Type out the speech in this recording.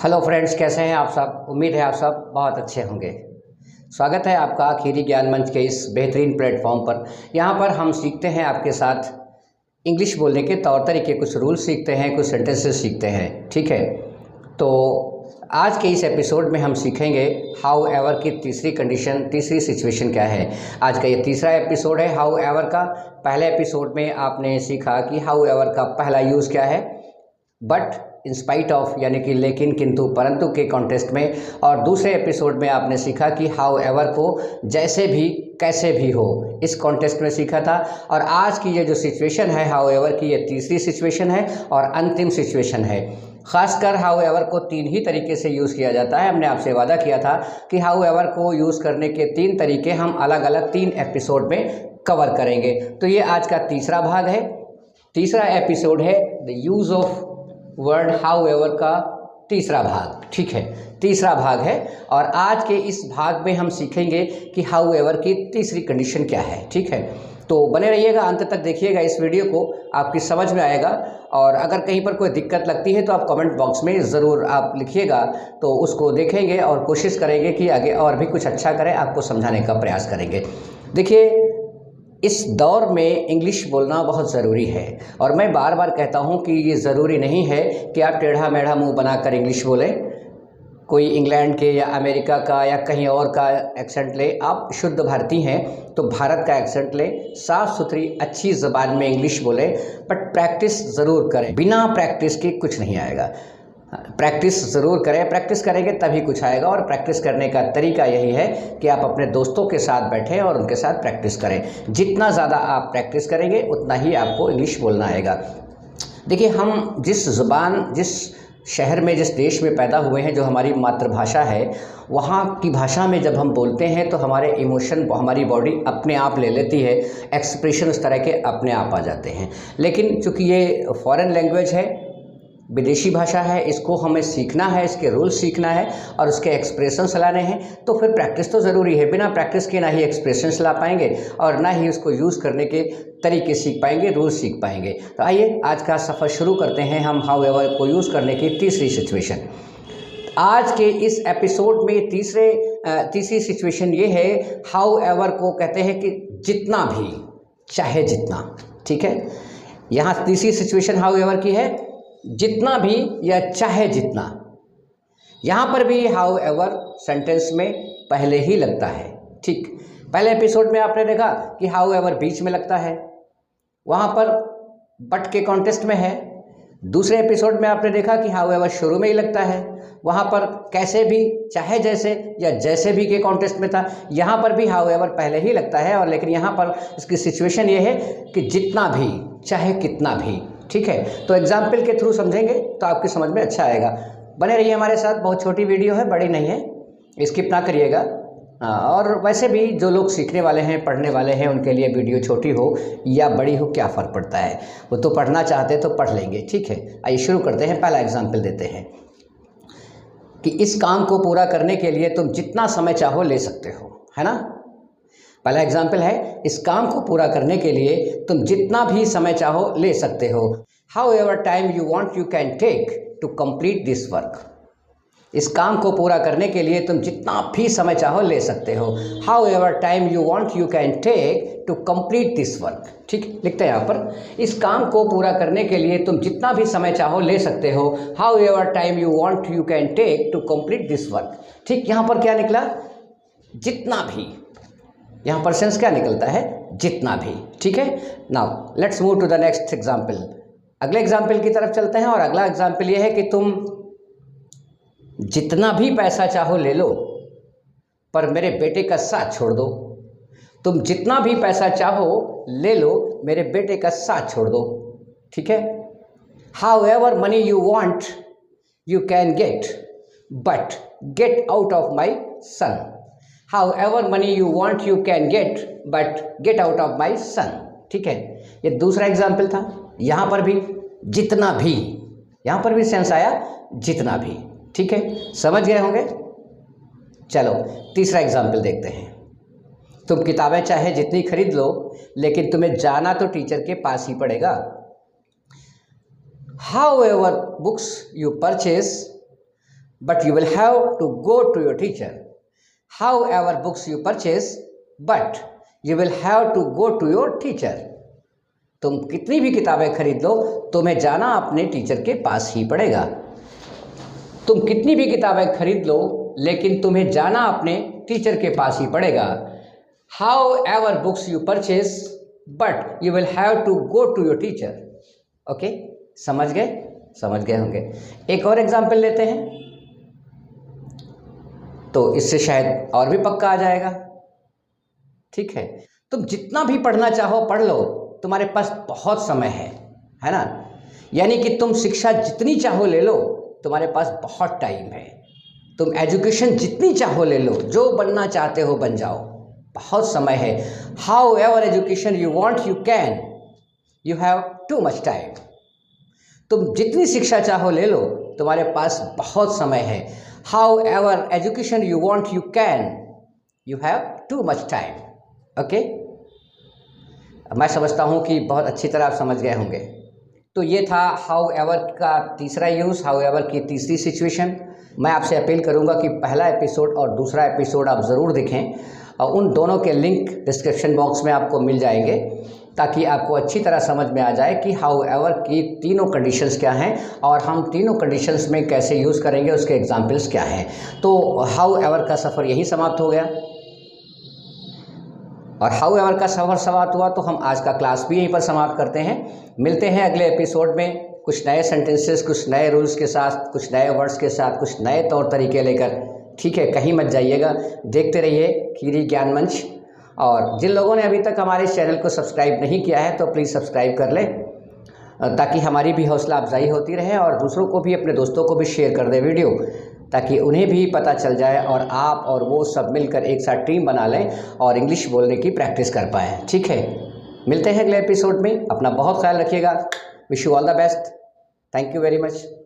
Hello friends, कैसे हैं आप सब। उम्मीद है आप सब बहुत अच्छे होंगे। स्वागत है आपका खीरी ज्ञान मंच के इस बेहतरीन प्लेटफॉर्म पर। यहाँ पर हम सीखते हैं आपके साथ इंग्लिश बोलने के तौर तरीके, कुछ रूल्स सीखते हैं, कुछ सेंटेंसेस सीखते हैं। ठीक है, तो आज के इस एपिसोड में हम सीखेंगे हाउ एवर की तीसरी कंडीशन, तीसरी सिचुएशन क्या है। आज का ये तीसरा एपिसोड है हाउ एवर का। पहले एपिसोड में आपने सीखा कि हाउ एवर का पहला यूज़ क्या है, बट इन स्पाइट ऑफ यानी कि लेकिन, किंतु, परंतु के कॉन्टेक्स्ट में। और दूसरे एपिसोड में आपने सीखा कि हाउ एवर को जैसे भी, कैसे भी हो, इस कॉन्टेक्स्ट में सीखा था। और आज की ये जो सिचुएशन है हाउ एवर की, ये तीसरी सिचुएशन है और अंतिम सिचुएशन है। खासकर हाउ एवर को तीन ही तरीके से यूज़ किया जाता है। हमने आपसे वादा किया था कि हाउ एवर को यूज़ करने के तीन तरीके हम अलग अलग तीन एपिसोड में कवर करेंगे। तो ये आज का तीसरा भाग है, तीसरा एपिसोड है the use of word how ever का तीसरा भाग। ठीक है, तीसरा भाग है और आज के इस भाग में हम सीखेंगे कि हाउ एवर की तीसरी कंडीशन क्या है। ठीक है, तो बने रहिएगा, अंत तक देखिएगा इस वीडियो को, आपकी समझ में आएगा। और अगर कहीं पर कोई दिक्कत लगती है तो आप कमेंट बॉक्स में ज़रूर आप लिखिएगा, तो उसको देखेंगे और कोशिश करेंगे कि आगे और भी कुछ अच्छा करें, आपको समझाने का प्रयास करेंगे। देखिए, इस दौर में इंग्लिश बोलना बहुत ज़रूरी है और मैं बार बार कहता हूँ कि ये ज़रूरी नहीं है कि आप टेढ़ा मेढ़ा मुंह बनाकर इंग्लिश बोलें, कोई इंग्लैंड के या अमेरिका का या कहीं और का एक्सेंट ले। आप शुद्ध भारतीय हैं तो भारत का एक्सेंट ले, साफ़ सुथरी अच्छी ज़बान में इंग्लिश बोलें, बट प्रैक्टिस ज़रूर करें। बिना प्रैक्टिस के कुछ नहीं आएगा। प्रैक्टिस ज़रूर करें, प्रैक्टिस करेंगे तभी कुछ आएगा। और प्रैक्टिस करने का तरीका यही है कि आप अपने दोस्तों के साथ बैठें और उनके साथ प्रैक्टिस करें। जितना ज़्यादा आप प्रैक्टिस करेंगे उतना ही आपको इंग्लिश बोलना आएगा। देखिए, हम जिस ज़ुबान, जिस शहर में, जिस देश में पैदा हुए हैं, जो हमारी मातृभाषा है, वहाँ की भाषा में जब हम बोलते हैं तो हमारे इमोशन, हमारी बॉडी अपने आप ले लेती है, एक्सप्रेशन उस तरह के अपने आप आ जाते हैं। लेकिन चूँकि ये फॉरेन लैंग्वेज है, विदेशी भाषा है, इसको हमें सीखना है, इसके रूल्स सीखना है और उसके एक्सप्रेशंस लाने हैं, तो फिर प्रैक्टिस तो ज़रूरी है। बिना प्रैक्टिस के ना ही एक्सप्रेशंस ला पाएंगे और ना ही उसको यूज़ करने के तरीके सीख पाएंगे, रूल्स सीख पाएंगे। तो आइए आज का सफ़र शुरू करते हैं हम हाउ एवर को यूज़ करने की तीसरी सिचुएशन। आज के इस एपिसोड में तीसरी सिचुएशन ये है, हाउ एवर को कहते हैं कि जितना भी, चाहे जितना। ठीक है, यहाँ तीसरी सिचुएशन हाउ एवर की है, जितना भी या चाहे जितना। यहाँ पर भी हाउ एवर सेंटेंस में पहले ही लगता है। ठीक, पहले एपिसोड में आपने देखा कि हाउ एवर बीच में लगता है, वहाँ पर बट के कॉन्टेक्स्ट में है। दूसरे एपिसोड में आपने देखा कि हाउ एवर शुरू में ही लगता है, वहाँ पर कैसे भी, चाहे जैसे या जैसे भी के कॉन्टेक्स्ट में था। यहाँ पर भी हाउ एवर पहले ही लगता है, और लेकिन यहाँ पर इसकी सिचुएशन ये है कि जितना भी, चाहे कितना भी। ठीक है, तो एग्जाम्पल के थ्रू समझेंगे तो आपकी समझ में अच्छा आएगा। बने रहिए हमारे साथ, बहुत छोटी वीडियो है, बड़ी नहीं है, स्किप ना करिएगा। और वैसे भी जो लोग सीखने वाले हैं, पढ़ने वाले हैं, उनके लिए वीडियो छोटी हो या बड़ी हो क्या फ़र्क पड़ता है, वो तो पढ़ना चाहते तो पढ़ लेंगे। ठीक है, आइए शुरू करते हैं। पहला एग्जाम्पल देते हैं कि इस काम को पूरा करने के लिए तुम जितना समय चाहो ले सकते हो, है ना। पहला एग्जाम्पल है, इस काम को पूरा करने के लिए तुम जितना भी समय चाहो ले सकते हो। However time you want you can take to complete this work. इस काम को पूरा करने के लिए तुम जितना भी समय चाहो ले सकते हो। However time you want you can take to complete this work. ठीक, लिखते हैं यहाँ पर, इस काम को पूरा करने के लिए तुम जितना भी समय चाहो ले सकते हो। However time you want you can take to complete this work. ठीक, यहाँ पर क्या निकला, जितना भी। यहाँ पर सेंस क्या निकलता है, जितना भी। ठीक है, now let's move to the next example. अगले एग्जाम्पल की तरफ चलते हैं और अगला एग्जाम्पल ये है कि तुम जितना भी पैसा चाहो ले लो, पर मेरे बेटे का साथ छोड़ दो। तुम जितना भी पैसा चाहो ले लो, मेरे बेटे का साथ छोड़ दो। ठीक है, however money you want you can get, but get out of my son. However money you want you can get, but get out of my son। ठीक है, ये दूसरा एग्जाम्पल था। यहाँ पर भी जितना भी, यहाँ पर भी सेंस आया जितना भी। ठीक है, समझ गए होंगे। चलो तीसरा एग्जाम्पल देखते हैं। तुम किताबें चाहे जितनी खरीद लो, लेकिन तुम्हें जाना तो टीचर के पास ही पड़ेगा। However books you purchase, but you will have to go to your teacher. However books you purchase, but you will have to go to your teacher. तुम कितनी भी किताबें खरीद लो, तुम्हें जाना अपने टीचर के पास ही पड़ेगा। तुम कितनी भी किताबें खरीद लो, लेकिन तुम्हें जाना अपने टीचर के पास ही पड़ेगा। However books you purchase, but you will have to go to your teacher. Okay, समझ गए होंगे। एक और एग्जाम्पल लेते हैं, तो इससे शायद और भी पक्का आ जाएगा। ठीक है, तुम जितना भी पढ़ना चाहो पढ़ लो, तुम्हारे पास बहुत समय है ना। यानी कि तुम शिक्षा जितनी चाहो ले लो, तुम्हारे पास बहुत टाइम है। तुम एजुकेशन जितनी चाहो ले लो, जो बनना चाहते हो बन जाओ, बहुत समय है। However education you want you can, you have too much time. तुम जितनी शिक्षा चाहो ले लो, तुम्हारे पास बहुत समय है। However education you want you can, you have too much time. Okay, मैं समझता हूँ कि बहुत अच्छी तरह आप समझ गए होंगे। तो ये था however का तीसरा यूज़, however की तीसरी सिचुएशन। मैं आपसे अपील करूँगा कि पहला एपिसोड और दूसरा एपिसोड आप ज़रूर देखें, और उन दोनों के लिंक डिस्क्रिप्शन बॉक्स में आपको मिल जाएंगे, ताकि आपको अच्छी तरह समझ में आ जाए कि हाउएवर की तीनों कंडीशंस क्या हैं और हम तीनों कंडीशंस में कैसे यूज़ करेंगे, उसके एग्जांपल्स क्या हैं। तो हाउएवर का सफ़र यही समाप्त हो गया, और हाउएवर का सफ़र समाप्त हुआ तो हम आज का क्लास भी यहीं पर समाप्त करते हैं। मिलते हैं अगले एपिसोड में कुछ नए सेंटेंसेस, कुछ नए रूल्स के साथ, कुछ नए वर्ड्स के साथ, कुछ नए तौर तरीके लेकर। ठीक है, कहीं मत जाइएगा, देखते रहिए खीरी ज्ञान मंच। और जिन लोगों ने अभी तक हमारे चैनल को सब्सक्राइब नहीं किया है, तो प्लीज़ सब्सक्राइब कर लें, ताकि हमारी भी हौसला अफजाई होती रहे, और दूसरों को भी, अपने दोस्तों को भी शेयर कर दें वीडियो, ताकि उन्हें भी पता चल जाए और आप और वो सब मिलकर एक साथ टीम बना लें और इंग्लिश बोलने की प्रैक्टिस कर पाएँ। ठीक है, मिलते हैं अगले एपिसोड में। अपना बहुत ख्याल रखिएगा। Wish you all the best. Thank you very much.